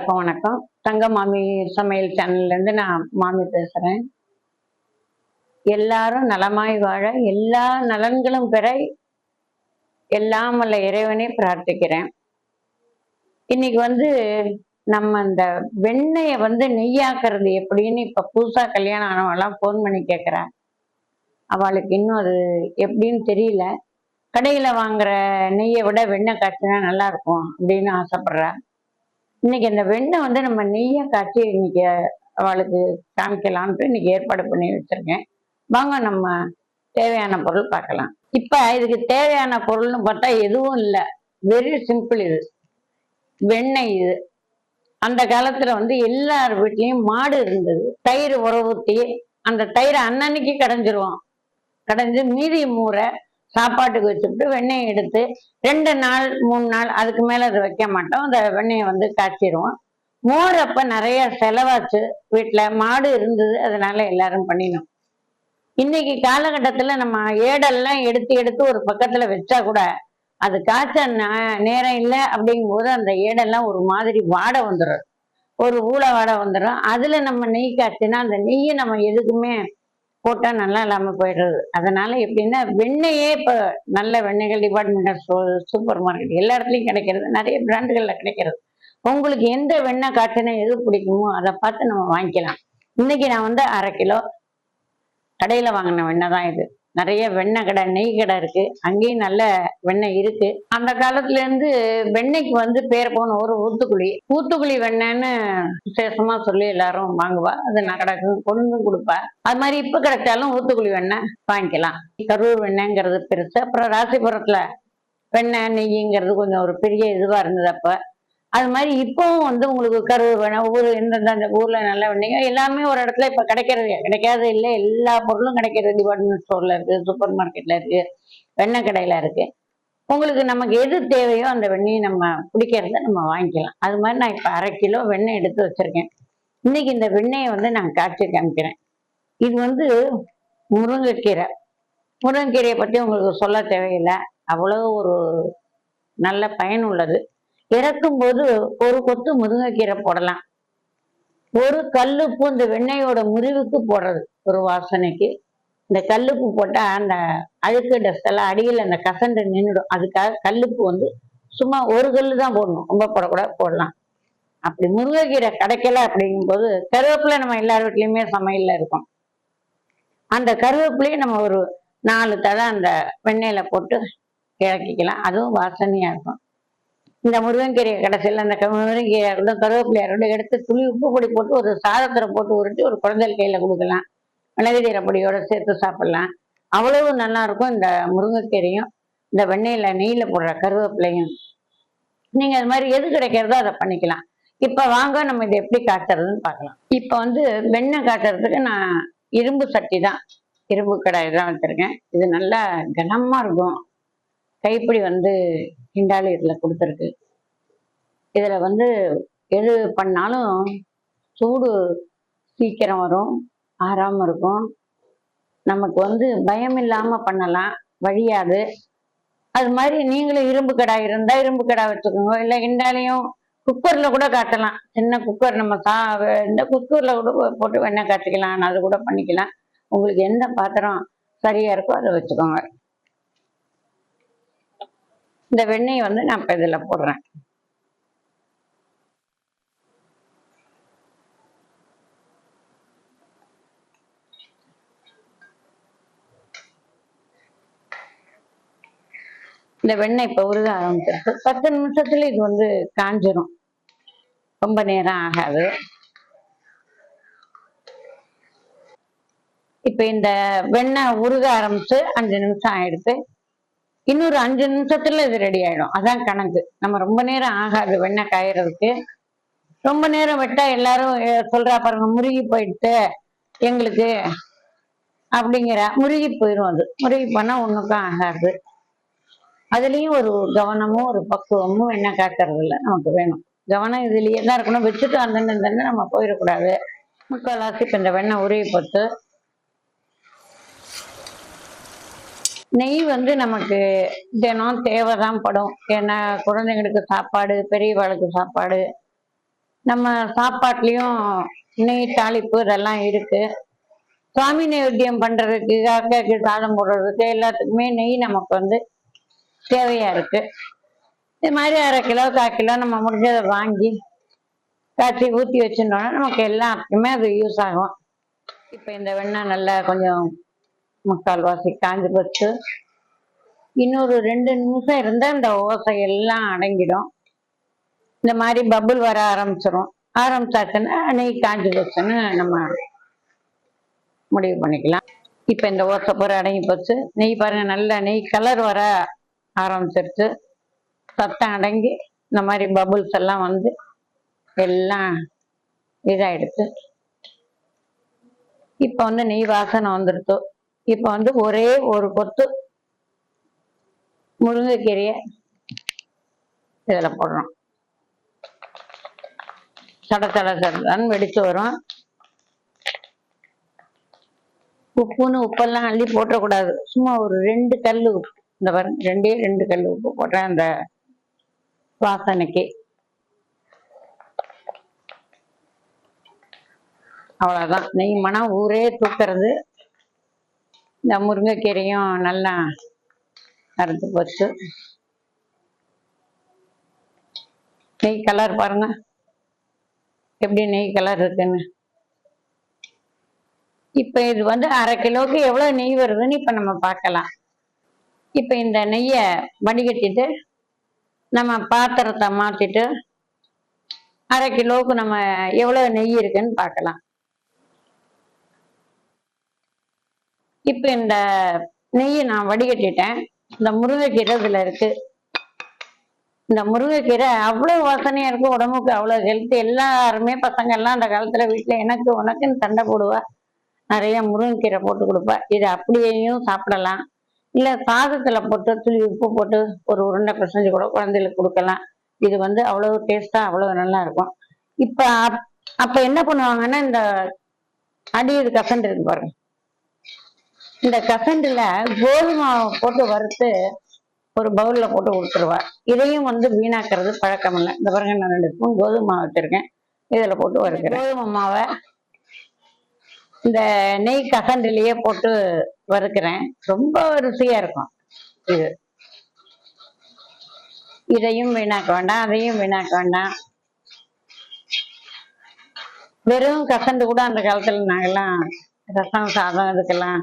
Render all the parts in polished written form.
எல்லாருக்கும் வணக்கம். தங்க மாமி சமையல் சேனல்ல இருந்து நான் மாமி பேசுறேன். எல்லாரும் நலமாய் வாழ, எல்லா நலன்களும் பெற எல்லாம் வல்ல இறைவனை பிரார்த்திக்கிறேன். இன்னைக்கு நம்ம இந்த வெண்ணெய நெய்யாக்குறது எப்படின்னு இப்ப புதுசா கல்யாணம் ஆனவெல்லாம் போன் பண்ணி கேட்கிறேன். அவளுக்கு இன்னும் அது எப்படின்னு தெரியல. கடையில வாங்குற நெய்யை விட வெண்ணெய் காய்ச்சினா நல்லா இருக்கும் அப்படின்னு ஆசைப்படுறா. இன்னைக்கு இந்த வெண்ணெய் நம்ம நெய்யை காய்ச்சி இன்னைக்கு அவளுக்கு காமிக்கலான்ட்டு இன்னைக்கு ஏற்பாடு பண்ணி வச்சிருக்கேன். வாங்க நம்ம தேவையான பொருள் பார்க்கலாம். இப்ப இதுக்கு தேவையான பொருள்னு பார்த்தா எதுவும் இல்லை, வெரி சிம்பிள். இது வெண்ணெய். இது அந்த காலத்துல எல்லார் வீட்லயும் மாடு இருந்தது. தயிர் உர ஊத்தி அந்த தயிரை அன்னன்னைக்கு கடைஞ்சிருவோம். கடைஞ்சு மீதி மூரை சாப்பாட்டுக்கு வச்சுட்டு வெண்ணெயை எடுத்து 2 நாள் 3 நாள் அதுக்கு மேல அதை வைக்க மாட்டோம். அந்த வெண்ணெயை காய்ச்சிடுவோம். மோர் அப்ப நிறைய செலவாச்சு. வீட்டுல மாடு இருந்தது, அதனால எல்லாரும் பண்ணினோம். இன்னைக்கு காலகட்டத்துல நம்ம ஏடெல்லாம் எடுத்து எடுத்து ஒரு பக்கத்துல வச்சா கூட அது காய்ச்ச நேரம் இல்லை அப்படிங்கும் போது அந்த ஏடெல்லாம் ஒரு மாதிரி வாடை வந்துடும், ஒரு ஊழ வாடை வந்துடும். அதுல நம்ம நெய் காய்ச்சினா அந்த நெய்யை நம்ம எதுக்குமே போட்டா நல்லா இல்லாம போயிடுறது. அதனால எப்படின்னா வெண்ணெயே இப்ப நல்ல வெண்ணெய்கள் டிபார்ட்மெண்டல் ஸ்டோர், சூப்பர் மார்க்கெட் எல்லா இடத்துலயும் கிடைக்கிறது, நிறைய பிராண்டுகள்ல கிடைக்கிறது. உங்களுக்கு எந்த வெண்ணெய் காய்ச்சினா எது பிடிக்குமோ அதை பார்த்து நம்ம வாங்கிக்கலாம். இன்னைக்கு நான் 1/2 கிலோ கடையில வாங்கின வெண்ணெய் தான் இது. நிறைய வெண்ணெய் கடை, நெய் கடை இருக்கு, அங்கேயும் நல்ல வெண்ணெய் இருக்கு. அந்த காலத்துல இருந்து வெண்ணெய்க்கு பேர் போன ஒரு ஊத்துக்குழி வெண்ணெய்ன்னு விசேஷமா சொல்லி எல்லாரும் வாங்குவா. அது நான் கடைக்கு கொண்டு கொடுப்பா. அது மாதிரி இப்ப கிடைச்சாலும் ஊத்துக்குழி வெண்ணெய் வாங்கிக்கலாம். கரூர் வெண்ணெய்ங்கிறது பெருசு. அப்புறம் ராசிபுரத்துல வெண்ணெய் நெய்ங்கிறது கொஞ்சம் ஒரு பெரிய இதுவா இருந்தது அப்ப. அது மாதிரி இப்பவும் உங்களுக்கு கரூர் வெண்ணெய், ஊர் எந்தெந்த ஊர்ல நல்ல வெண்ணெய் எல்லாமே ஒரு இடத்துல இப்ப கிடைக்காது இல்லை. எல்லா பொருளும் கிடைக்கிறது. டிபார்ட்மெண்ட் ஸ்டோர்ல இருக்கு, சூப்பர் மார்க்கெட்ல இருக்கு, வெண்ணெய் கடையில இருக்கு. உங்களுக்கு நமக்கு எது தேவையோ அந்த வெண்ணெயை நம்ம பிடிக்கிறத நம்ம வாங்கிக்கலாம். அது மாதிரி நான் இப்ப 1/2 கிலோ வெண்ணெய் எடுத்து வச்சிருக்கேன். இன்னைக்கு இந்த வெண்ணெயை நான் காய்ச்சி காமிக்கிறேன். இது முருங்கைக்கீரை. முருங்கைக்கீரையை பத்தி உங்களுக்கு சொல்ல தேவையில்லை, அவ்வளவு ஒரு நல்ல பயன் உள்ளது. இறக்கும் போது ஒரு கொத்து முருங்கைக்கீரை போடலாம். ஒரு கல்லுப்பு இந்த வெண்ணெயோட முறிவுக்கு போடுறது, ஒரு வாசனைக்கு. இந்த கல்லுப்பு போட்டா அந்த அழுக்கு டஸ்ட் எல்லாம் அடியில் அந்த கசண்டு நின்றுடும். அதுக்காக கல்லுப்பு சும்மா ஒரு கல்லு தான் போடணும், ரொம்ப போடக்கூடாது. போடலாம். அப்படி முருங்கைக்கீரை கிடைக்கல அப்படிங்கும் போது கருவேப்பிலை நம்ம எல்லார் வீட்லயுமே சமையல்ல இருக்கும். அந்த கருவேப்பிலையும் நம்ம ஒரு 4 தழை அந்த வெண்ணெயில போட்டு இறக்கிக்கலாம். அதுவும் வாசனையா இருக்கும். இந்த முருங்கைக்கீரையை கடைசியில் அந்த முருங்கைக்கீரை கருவேப்பிலையை எடுத்து துளி உப்பு பொடி போட்டு ஒரு சாதத்துல போட்டு உருட்டி ஒரு குழந்தைகள் கையில கொடுக்கலாம். மிளகுதீரை பொடியோட சேர்த்து சாப்பிடலாம். அவ்வளவு நல்லா இருக்கும். இந்த முருங்கைக்கீரையும் இந்த வெண்ணெயில நெய்யில போடுற கருவேப்பிலையும் நீங்க அது மாதிரி எது கிடைக்கிறதோ அதை பண்ணிக்கலாம். இப்ப வாங்க நம்ம இதை எப்படி காய்ச்சறதுன்னு பார்க்கலாம். இப்ப வெண்ணெய் காய்ச்சறதுக்கு நான் இரும்பு சட்டி தான், இரும்பு கடாய் தான் வச்சிருக்கேன். இது நல்லா கனமா இருக்கும். கைப்பிடி கிண்டாலி இதுல கொடுத்துருக்கு. இதுல எது பண்ணாலும் சூடு சீக்கிரம் வரும், ஆறாம இருக்கும். நமக்கு பயம் இல்லாம பண்ணலாம், வழியாது. அது மாதிரி நீங்களும் இரும்பு கடாய் இருந்தா இரும்பு கடாய் வச்சுக்கோங்க. இல்லை கிண்டாலையும் குக்கர்ல கூட காட்டலாம். சின்ன குக்கர் நம்ம இந்த குக்கர்ல கூட போட்டு வெண்ணெய் காய்ச்சிக்கலாம், அது கூட பண்ணிக்கலாம். உங்களுக்கு எந்த பாத்திரம் சரியா இருக்கோ அதை வச்சுக்கோங்க. இந்த வெண்ணெய் நான் இப்ப இதுல போடுறேன். இந்த வெண்ணெய் இப்ப உருக ஆரம்பிச்சிருக்கு. 10 நிமிஷத்துல இது காஞ்சிரும், ரொம்ப நேரம் ஆகாது. இப்ப இந்த வெண்ணெய் உருக ஆரம்பிச்சு 5 நிமிஷம் ஆயிடுச்சு. இன்னொரு 5 நிமிஷத்துல இது ரெடி ஆயிடும். அதான் கணக்கு. நம்ம ரொம்ப நேரம் ஆகாது வெண்ணெய் காயறதுக்கு. ரொம்ப நேரம் விட்டா எல்லாரும் சொல்றா பாருங்க, முருகி போயிடுத்து எங்களுக்கு அப்படிங்கிற. முருகி போயிடும். அது முருகி போனா ஒண்ணுக்கும் ஆகாது. அதுலயும் ஒரு கவனமும் ஒரு பக்குவமும் வெண்ணெய் காய்ச்சறதுல நமக்கு வேணும். கவனம் இதுலயே தான் இருக்கணும். வச்சுட்டு அந்த நம்ம போயிடக்கூடாது. முக்கால்வாசி இப்ப இந்த வெண்ணெய் உருகி போட்டு நெய் நமக்கு தினம் தேவைதான் படும். ஏன்னா குழந்தைங்களுக்கு சாப்பாடு, பெரியவாளுக்கு சாப்பாடு, நம்ம சாப்பாட்லயும் நெய் தாளிப்பு இதெல்லாம் இருக்கு. சுவாமி நைவேத்தியம் பண்றதுக்கு, காக்காக்கு சாதம் போடுறதுக்கு எல்லாத்துக்குமே நெய் நமக்கு வந்து தேவையா இருக்கு. இது மாதிரி 1/2 கிலோ 1/4 கிலோ நம்ம முடிஞ்சதை வாங்கி காய்ச்சி ஊற்றி வச்சிருந்தோம்னா நமக்கு எல்லாத்துக்குமே அது யூஸ் ஆகும். இப்போ இந்த வெண்ணெய் நல்லா கொஞ்சம் 3/4 வாசி காஞ்சு போச்சு. இன்னொரு 2 நிமிஷம் இருந்தால் இந்த ஓசை எல்லாம் அடங்கிடும். இந்த மாதிரி பபுள் வர ஆரம்பிச்சிடும். ஆரம்பிச்சாச்சுன்னா நெய் காஞ்சு போச்சுன்னு நம்ம முடிவு பண்ணிக்கலாம். இப்போ இந்த ஓசை பூரா அடங்கி போச்சு. நெய் பாருங்க, நல்ல நெய் கலர் வர ஆரம்பிச்சிருச்சு. சத்தம் அடங்கி இந்த மாதிரி பபுள்ஸ் எல்லாம் வந்து எல்லாம் இதாயிடுச்சு. இப்போ வந்து நெய் வாசனை வந்துடுச்சு. இப்போ வந்து ஒரே ஒரு கொத்து முருங்கைக்கீரையை இதில் போடுறோம். சடன்னு வெடிச்சு வரும். உப்பெல்லாம் அள்ளி போட்டக்கூடாது. சும்மா ஒரு 2 கல் உப்பு, இந்த பாருங்க 2 கல் உப்பு போடுறேன் அந்த வாசனைக்கு. அவ்வளவுதான். நெய் மனம் ஊரே தூக்குறது. இந்த முருங்கைக்கீரையும் நல்லா அறுத்து போச்சு. நெய் கலர் பாருங்க எப்படி நெய் கலர் இருக்குன்னு. இப்ப இது வந்து 1/2 கிலோவுக்கு எவ்வளவு நெய் வருதுன்னு இப்ப நம்ம பார்க்கலாம். இப்ப இந்த நெய்யை வடிகட்டிட்டு நம்ம பாத்திரத்தை மாத்திட்டு 1/2 கிலோவுக்கு நம்ம எவ்வளவு நெய் இருக்குன்னு பார்க்கலாம். இப்ப இந்த நெய்யை நான் வடிகட்டிட்டேன். இந்த முருங்கைக்கீரை இதுல இருக்கு. இந்த முருங்கைக்கீரை அவ்வளவு வாசனையா இருக்கு. உடம்புக்கு அவ்வளவு ஹெல்த். எல்லாருமே பசங்க எல்லாம் அந்த காலத்துல வீட்டுல எனக்கு உனக்குன்னு சண்டை போடுவா. நிறைய முருங்கைக்கீரை போட்டு கொடுப்பா. இது அப்படியேயும் சாப்பிடலாம். இல்ல சாதத்துல போட்டு துளி உப்பு போட்டு ஒரு உருண்டை பிசைஞ்சு கூட குழந்தைகளுக்கு கொடுக்கலாம். இது வந்து அவ்வளவு டேஸ்டா அவ்வளவு நல்லா இருக்கும். இப்ப அப்ப என்ன பண்ணுவாங்கன்னா, இந்த அடியது கசண்டு இருக்கு பாருங்க. இந்த கசண்டுல கோதுமை போட்டு வறுத்து ஒரு பவுல்ல போட்டு கொடுத்துருவா. இதையும் வந்து வீணாக்குறது பழக்கம் இல்லை. இந்த பாருங்க, நான் 2 ஸ்பூன் கோதுமை மாவு வச்சிருக்கேன். இதுல போட்டு வறுக்கிறேன். கோதுமை மாவை இந்த நெய் கசண்டிலேயே போட்டு வறுக்கிறேன். ரொம்ப ருசியா இருக்கும் இது. இதையும் வீணாக்க வேண்டாம், அதையும் வீணாக்க வேண்டாம். வெறும் கசண்டு கூட அந்த காலத்துல நாங்கெல்லாம் ரசம் சாதம் இதுக்கெல்லாம்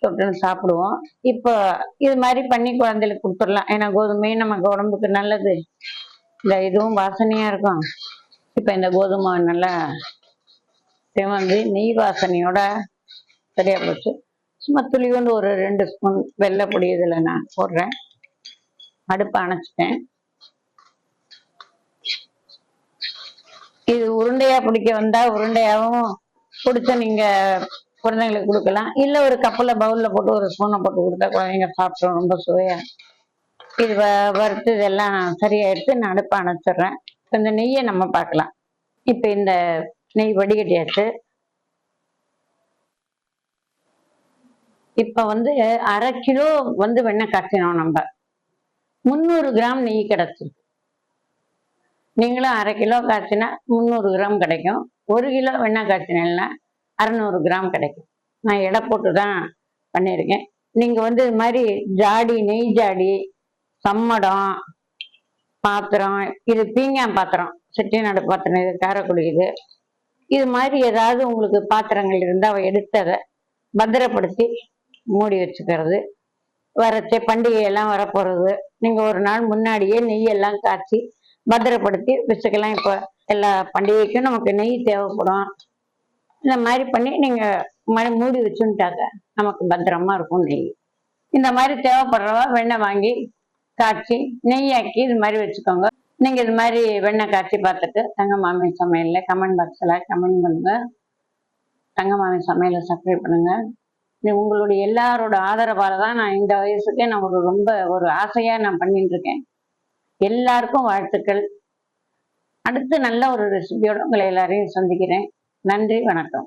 தொட்டுன்னு சாப்பிடுவோம். இப்போ இது மாதிரி பண்ணி குழந்தைகளுக்கு கொடுத்துடலாம். ஏன்னா கோதுமையும் நமக்கு உடம்புக்கு நல்லது. இந்த இதுவும் வாசனையா இருக்கும். இப்ப இந்த கோதுமை நல்லா வந்து நெய் வாசனையோட சரியா போச்சு. சும்மா துளி வந்து ஒரு 2 ஸ்பூன் வெள்ளைப்பொடி இதுல நான் போடுறேன். அடுப்பை அணைச்சிட்டேன். இது உருண்டையா பிடிக்க வந்தா உருண்டையாவும் பிடிச்ச நீங்க குழந்தைங்களுக்கு கொடுக்கலாம். இல்ல ஒரு கப்புல பவுல்ல போட்டு ஒரு ஸ்பூனை போட்டு கொடுத்தா குழந்தைங்க சாப்பிட்றோம். ரொம்ப சுவையா. இது வறுத்து இதெல்லாம் சரியாயிடுச்சு. நான் அடுப்பை அணைச்சிடுறேன். இந்த நெய்யை நம்ம பார்க்கலாம். இப்ப இந்த நெய் வடிகட்டியாச்சு. இப்ப வந்து 1/2 கிலோ வந்து வெண்ணெய் காய்ச்சினோம். நம்ம 300 கிராம் நெய் கிடைச்சு. நீங்களும் 1/2 கிலோ காய்ச்சினா 300 கிராம் கிடைக்கும். 1 கிலோ வெண்ணெய் காய்ச்சினா 600 கிராம் கிடைக்கும். நான் எடை போட்டு தான் பண்ணியிருக்கேன். நீங்க வந்து இது மாதிரி ஜாடி, நெய் ஜாடி, சம்மடம் பாத்திரம், இது பீங்கான் பாத்திரம், செட்டிநாடு பாத்திரம், இது காரக்குடி, இது மாதிரி ஏதாவது உங்களுக்கு பாத்திரங்கள் இருந்தால் எடுத்ததை பத்திரப்படுத்தி மூடி வச்சுக்கிறது. வரச்சே பண்டிகையெல்லாம் வரப்போறது, நீங்க ஒரு நாள் முன்னாடியே நெய்யெல்லாம் காய்ச்சி பத்திரப்படுத்தி வச்சுக்கலாம். இப்போ எல்லா பண்டிகைக்கும் நமக்கு நெய் தேவைப்படும். இந்த மாதிரி பண்ணி நீங்க மூடி வச்சுட்டாக்க நமக்கு பத்திரமா இருக்கும் நெய். இந்த மாதிரி தேவைப்படுறவா வெண்ணெய் வாங்கி காய்ச்சி நெய்யாக்கி இது மாதிரி வச்சுக்கோங்க. நீங்க இது மாதிரி வெண்ணெய் காய்ச்சி பார்த்துட்டு தங்கமாமி சமையல்ல கமெண்ட் பாக்ஸ்ல கமெண்ட் பண்ணுங்க. தங்கமாமி சமையலை சப்ஸ்கிரைப் பண்ணுங்க. உங்களுடைய எல்லாரோட ஆதரவால தான் நான் இந்த வயசுக்கே நான் ரொம்ப ஒரு ஆசையா நான் பண்ணிட்டு இருக்கேன். எல்லாருக்கும் வாழ்த்துக்கள். அடுத்து நல்ல ஒரு ரெசிபியோட உங்களை எல்லாரையும் சந்திக்கிறேன். நன்றி, வணக்கம்.